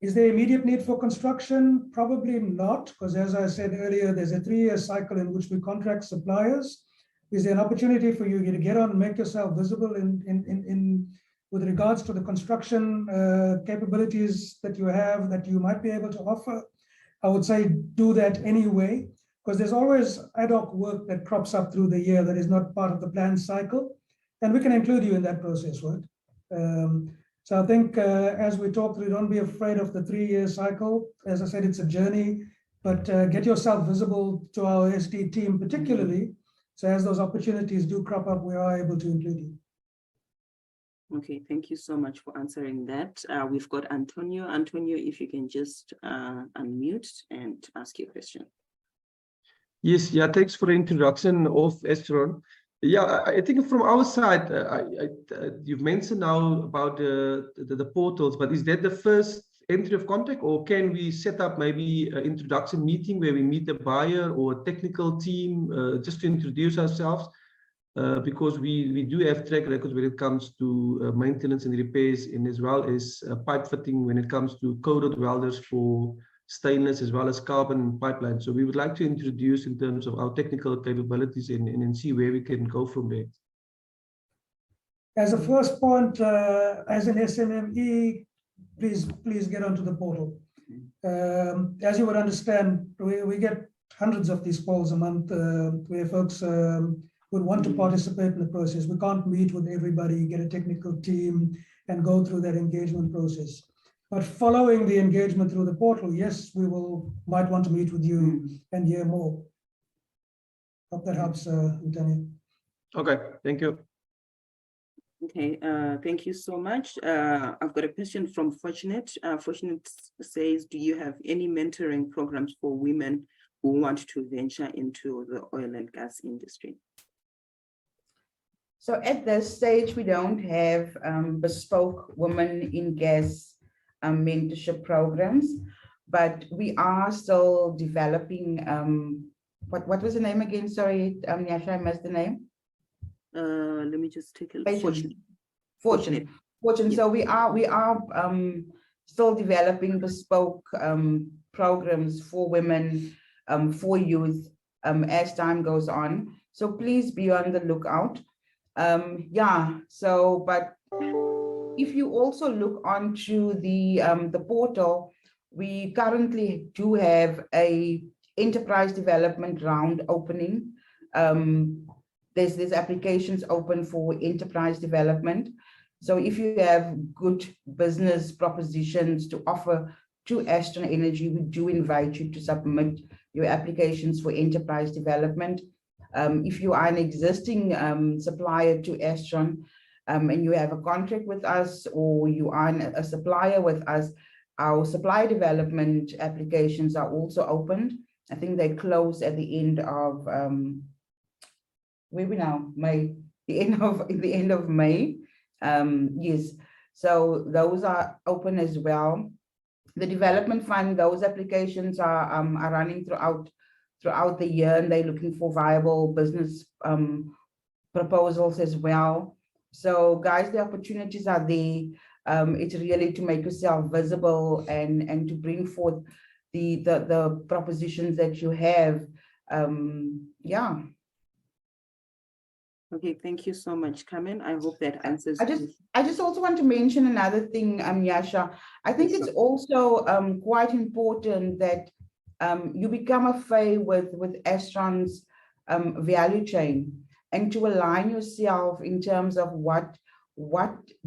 Is there immediate need for construction? Probably not, because as I said earlier, there's a 3-year cycle in which we contract suppliers. Is there an opportunity for you to get on and make yourself visible with regards to the construction capabilities that you have that you might be able to offer? I would say do that anyway, because there's always ad hoc work that crops up through the year that is not part of the planned cycle. And we can include you in that process, right? So I think as we talk through, don't be afraid of the 3-year cycle. As I said, it's a journey, but get yourself visible to our SD team particularly. So as those opportunities do crop up, we are able to include you. Okay, thank you so much for answering that. We've got Antonio. Antonio, if you can just unmute and ask your question. Yes, yeah, thanks for the introduction of Astron. Yeah, I think from our side, you've mentioned now about the portals, but is that the first entry of contact, or can we set up maybe an introduction meeting where we meet the buyer or a technical team just to introduce ourselves? Because we do have track records when it comes to maintenance and repairs, and as well as pipe fitting when it comes to coded welders for stainless as well as carbon pipeline. So we would like to introduce in terms of our technical capabilities and see where we can go from there. As a first point, as an SMME, please get onto the portal. As you would understand, we get hundreds of these calls a month where folks would want to participate in the process. We can't meet with everybody, get a technical team, and go through that engagement process. But following the engagement through the portal, yes, we might want to meet with you and hear more. Hope that helps, Antonio. Okay, thank you. Okay, thank you so much. I've got a question from Fortunate. Fortunate says, do you have any mentoring programs for women who want to venture into the oil and gas industry? So at this stage, we don't have bespoke women in gas mentorship programs, but we are still developing. What was the name again? Sorry, Nyasha, I missed the name. Let me just take a look. Fortune. Yeah. So we are still developing bespoke programs for women, for youth, as time goes on. So please be on the lookout. Yeah. So, but if you also look onto the portal, we currently do have a enterprise development round opening. There's applications open for enterprise development. So if you have good business propositions to offer to Astron Energy, we do invite you to submit your applications for enterprise development. If you are an existing supplier to Astron, and you have a contract with us, or you are a supplier with us, our supply development applications are also opened. I think they close at the end of where we now May, the end of May. Yes, so those are open as well. The development fund, those applications are running throughout the year, and they're looking for viable business proposals as well. So guys, the opportunities are there. It's really to make yourself visible and to bring forth the propositions that you have. Yeah. Okay, thank you so much, Carmen. I hope that answers. I just also want to mention another thing, Yasha. I think it's also quite important that you become a fay with Astron's value chain, and to align yourself in terms of what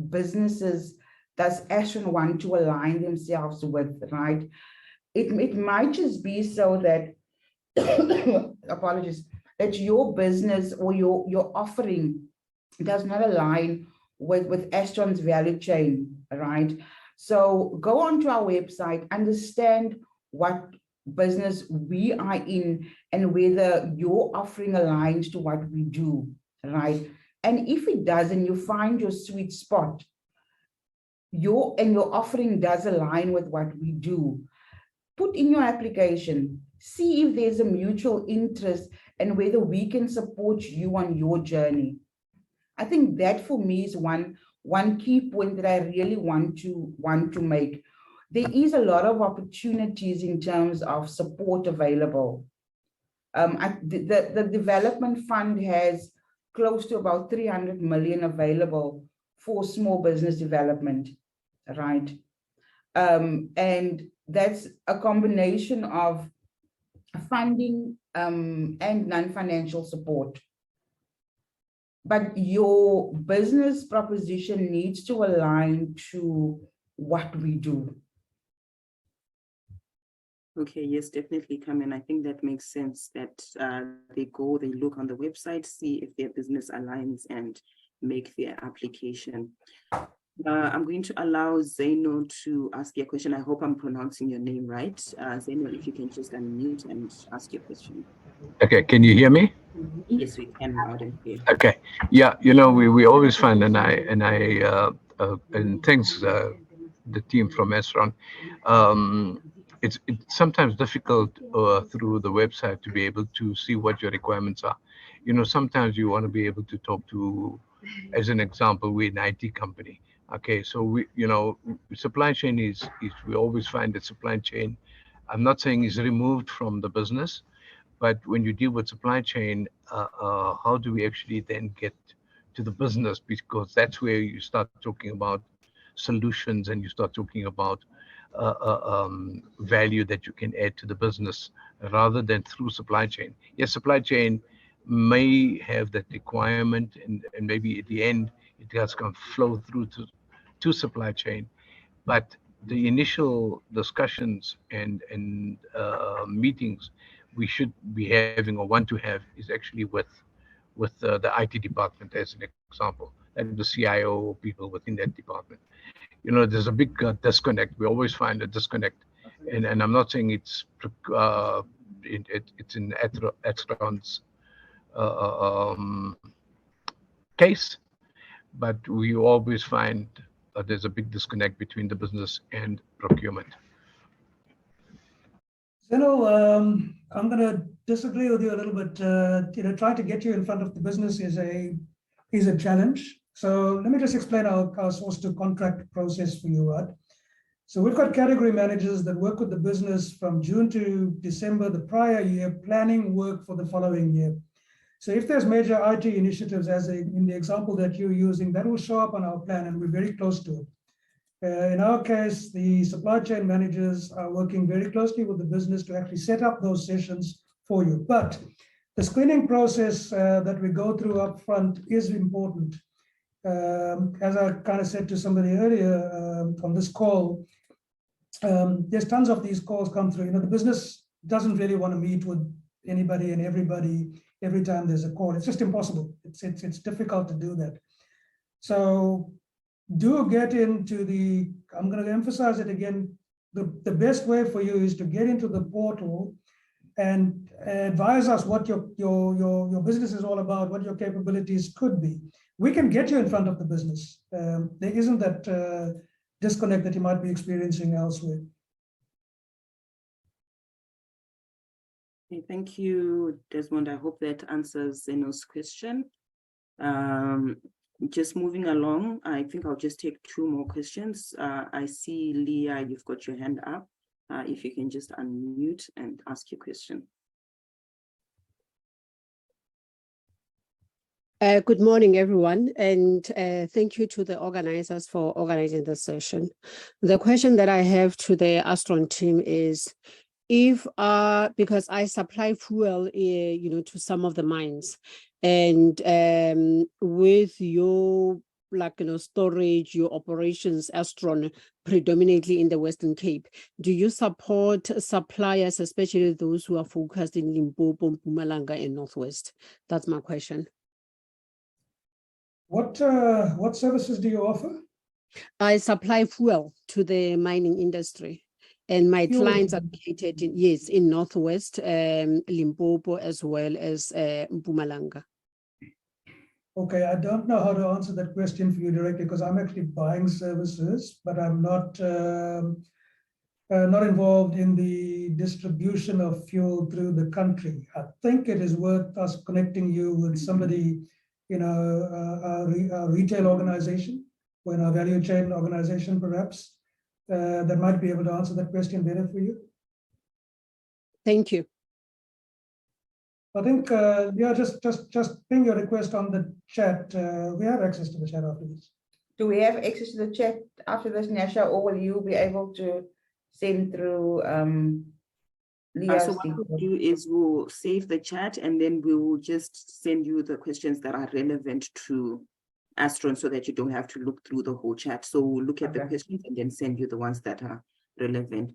businesses does Astron want to align themselves with, right? It might just be so that apologies, that your business or your offering does not align with Astron's value chain, right? So go onto our website, understand what business we are in and whether your offering aligns to what we do, right? And if it doesn't, you find your sweet spot, your offering does align with what we do, put in your application, see if there's a mutual interest and whether we can support you on your journey. I think that for me is one key point that I really want to make. There is a lot of opportunities in terms of support available. The development fund has close to about 300 million available for small business development, right? And that's a combination of funding and non-financial support. But your business proposition needs to align to what we do. Okay, yes, definitely, Carmen. I think that makes sense that they look on the website, see if their business aligns and make their application. I'm going to allow Zaino to ask your question. I hope I'm pronouncing your name right. Zaino, if you can just unmute and ask your question. Okay, can you hear me? Yes, we can, loud and clear. Okay, yeah, you know, we always find, and thanks the team from Astron. It's sometimes difficult through the website to be able to see what your requirements are. You know, sometimes you want to be able to talk to, as an example, we're an IT company. Okay, so we, you know, supply chain is we always find that supply chain, I'm not saying is removed from the business, but when you deal with supply chain, how do we actually then get to the business? Because that's where you start talking about solutions and you start talking about value that you can add to the business rather than through supply chain. Yes, supply chain may have that requirement, and maybe at the end it has come flow through to supply chain, but the initial discussions and meetings we should be having or want to have is actually with the IT department, as an example, and the CIO people within that department. You know, there's a big disconnect. We always find a disconnect, and I'm not saying it's in Astron's case, but we always find there's a big disconnect between the business and procurement. Zeno, I'm going to disagree with you a little bit. Trying to get you in front of the business is a challenge. So let me just explain our source to contract process for you, right? So we've got category managers that work with the business from June to December the prior year, planning work for the following year. So if there's major IT initiatives, as in the example that you're using, that will show up on our plan and we're very close to it. In our case, the supply chain managers are working very closely with the business to actually set up those sessions for you. But the screening process that we go through up front is important. As I kind of said to somebody earlier on this call, there's tons of these calls come through. The business doesn't really want to meet with anybody and everybody every time there's a call. It's just impossible. It's difficult to do that. So do get into I'm going to emphasize it again, the best way for you is to get into the portal and advise us what your business is all about, what your capabilities could be. We can get you in front of the business. There isn't that disconnect that you might be experiencing elsewhere. Okay, thank you, Desmond. I hope that answers Zeno's question. Just moving along, I think I'll just take 2 more questions. I see Leah, you've got your hand up. If you can just unmute and ask your question. Good morning, everyone, and thank you to the organizers for organizing the session. The question that I have to the Astron team is, if because I supply fuel, to some of the mines, and with your storage, your operations, Astron, predominantly in the Western Cape, do you support suppliers, especially those who are focused in Limpopo, Mpumalanga, and Northwest? That's my question. What services do you offer? I supply fuel to the mining industry, and my clients are located in Northwest, Limpopo, as well as Mpumalanga. Okay, I don't know how to answer that question for you directly because I'm actually buying services, but I'm not involved in the distribution of fuel through the country. I think it is worth us connecting you with somebody in a retail organization or in a value chain organization, perhaps, that might be able to answer that question better for you. Thank you. I think, just ping your request on the chat. We have access to the chat after this. Do we have access to the chat after this, Nyasha, or will you be able to send through Leah's so what we'll do is we'll save the chat and then we will just send you the questions that are relevant to Astron so that you don't have to look through the whole chat. So we'll look at the questions and then send you the ones that are relevant.